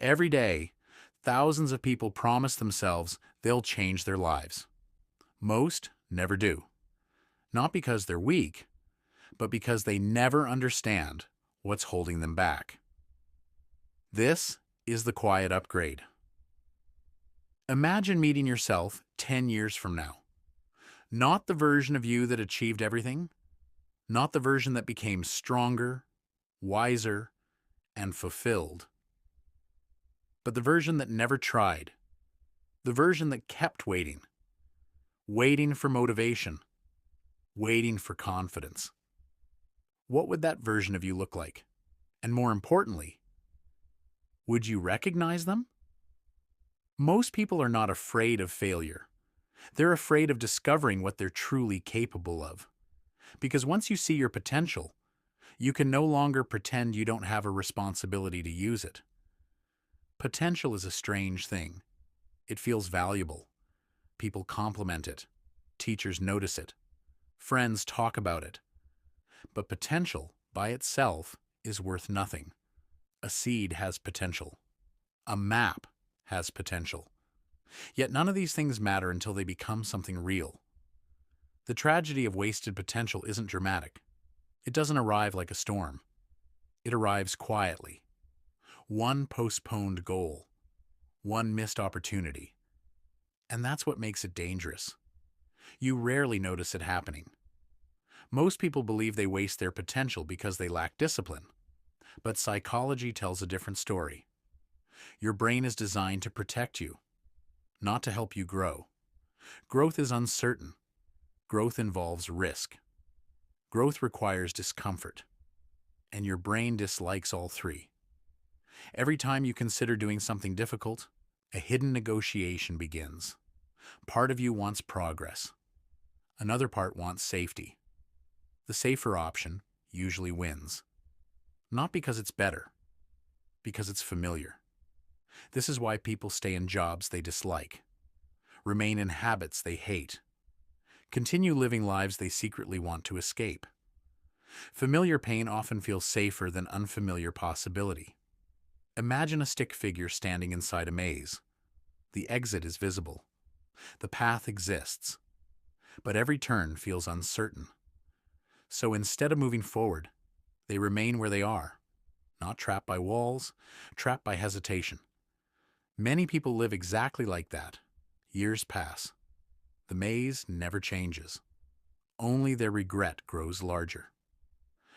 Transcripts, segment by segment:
Every day, thousands of people promise themselves they'll change their lives. Most never do. Not because they're weak, but because they never understand what's holding them back. This is the quiet upgrade. Imagine meeting yourself 10 years from now. Not the version of you that achieved everything, not the version that became stronger, wiser, and fulfilled, but the version that never tried, the version that kept waiting, waiting for motivation, waiting for confidence. What would that version of you look like? And more importantly, would you recognize them? Most people are not afraid of failure. They're afraid of discovering what they're truly capable of. Because once you see your potential, you can no longer pretend you don't have a responsibility to use it. Potential is a strange thing. It feels valuable. People compliment it. Teachers notice it. Friends talk about it. But potential, by itself, is worth nothing. A seed has potential. A map has potential. Yet none of these things matter until they become something real. The tragedy of wasted potential isn't dramatic. It doesn't arrive like a storm. It arrives quietly. One postponed goal. One missed opportunity. And that's what makes it dangerous. You rarely notice it happening. Most people believe they waste their potential because they lack discipline. But psychology tells a different story. Your brain is designed to protect you, not to help you grow. Growth is uncertain. Growth involves risk. Growth requires discomfort. And your brain dislikes all three. Every time you consider doing something difficult, a hidden negotiation begins. Part of you wants progress. Another part wants safety. The safer option usually wins. Not because it's better, because it's familiar. This is why people stay in jobs they dislike, remain in habits they hate, continue living lives they secretly want to escape. Familiar pain often feels safer than unfamiliar possibility. Imagine a stick figure standing inside a maze. The exit is visible. The path exists. But every turn feels uncertain. So instead of moving forward, they remain where they are, not trapped by walls, trapped by hesitation. Many people live exactly like that. Years pass. The maze never changes. Only their regret grows larger.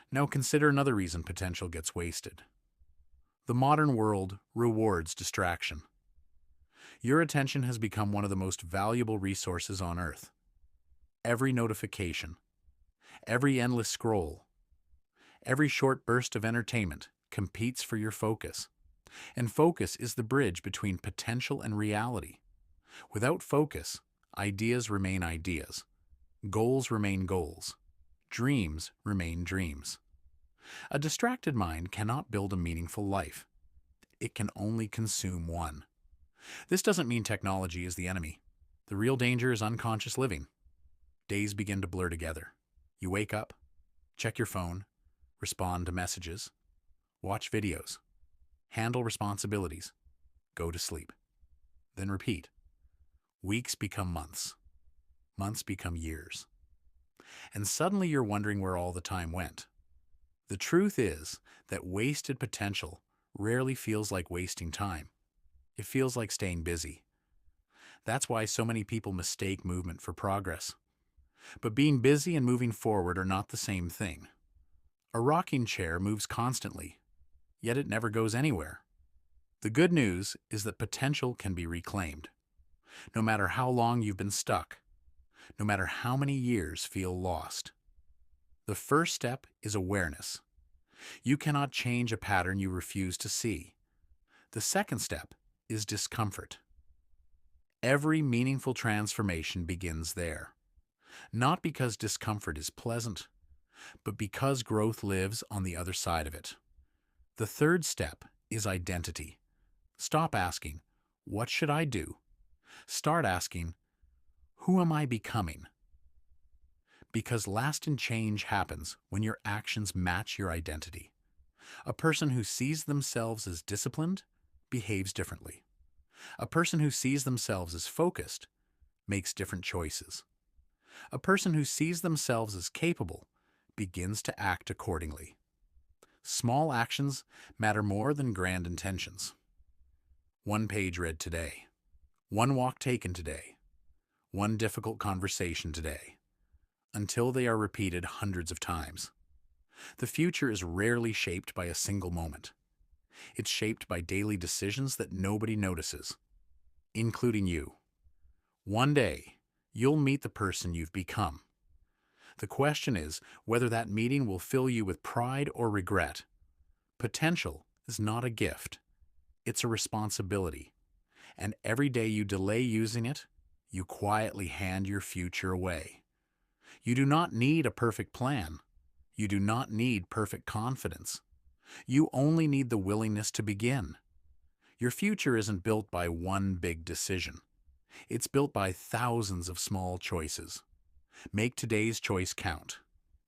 Now consider another reason potential gets wasted. The modern world rewards distraction. Your attention has become one of the most valuable resources on Earth. Every notification, every endless scroll, every short burst of entertainment competes for your focus. And focus is the bridge between potential and reality. Without focus, ideas remain ideas. Goals remain goals. Dreams remain dreams. A distracted mind cannot build a meaningful life. It can only consume one. This doesn't mean technology is the enemy. The real danger is unconscious living. Days begin to blur together. You wake up, check your phone, respond to messages, watch videos, handle responsibilities, go to sleep. Then repeat. Weeks become months. Months become years. And suddenly you're wondering where all the time went. The truth is that wasted potential rarely feels like wasting time. It feels like staying busy. That's why so many people mistake movement for progress. But being busy and moving forward are not the same thing. A rocking chair moves constantly, yet it never goes anywhere. The good news is that potential can be reclaimed. No matter how long you've been stuck, no matter how many years feel lost. The first step is awareness. You cannot change a pattern you refuse to see. The second step is discomfort. Every meaningful transformation begins there. Not because discomfort is pleasant, but because growth lives on the other side of it. The third step is identity. Stop asking, "What should I do?" Start asking, "Who am I becoming?" Because lasting change happens when your actions match your identity. A person who sees themselves as disciplined behaves differently. A person who sees themselves as focused makes different choices. A person who sees themselves as capable begins to act accordingly. Small actions matter more than grand intentions. One page read today. One walk taken today. One difficult conversation today. Until they are repeated hundreds of times. The future is rarely shaped by a single moment. It's shaped by daily decisions that nobody notices, including you. One day, you'll meet the person you've become. The question is whether that meeting will fill you with pride or regret. Potential is not a gift. It's a responsibility. And every day you delay using it, you quietly hand your future away. You do not need a perfect plan. You do not need perfect confidence. You only need the willingness to begin. Your future isn't built by one big decision. It's built by thousands of small choices. Make today's choice count.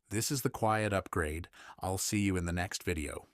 This is the Quiet Upgrade. I'll see you in the next video.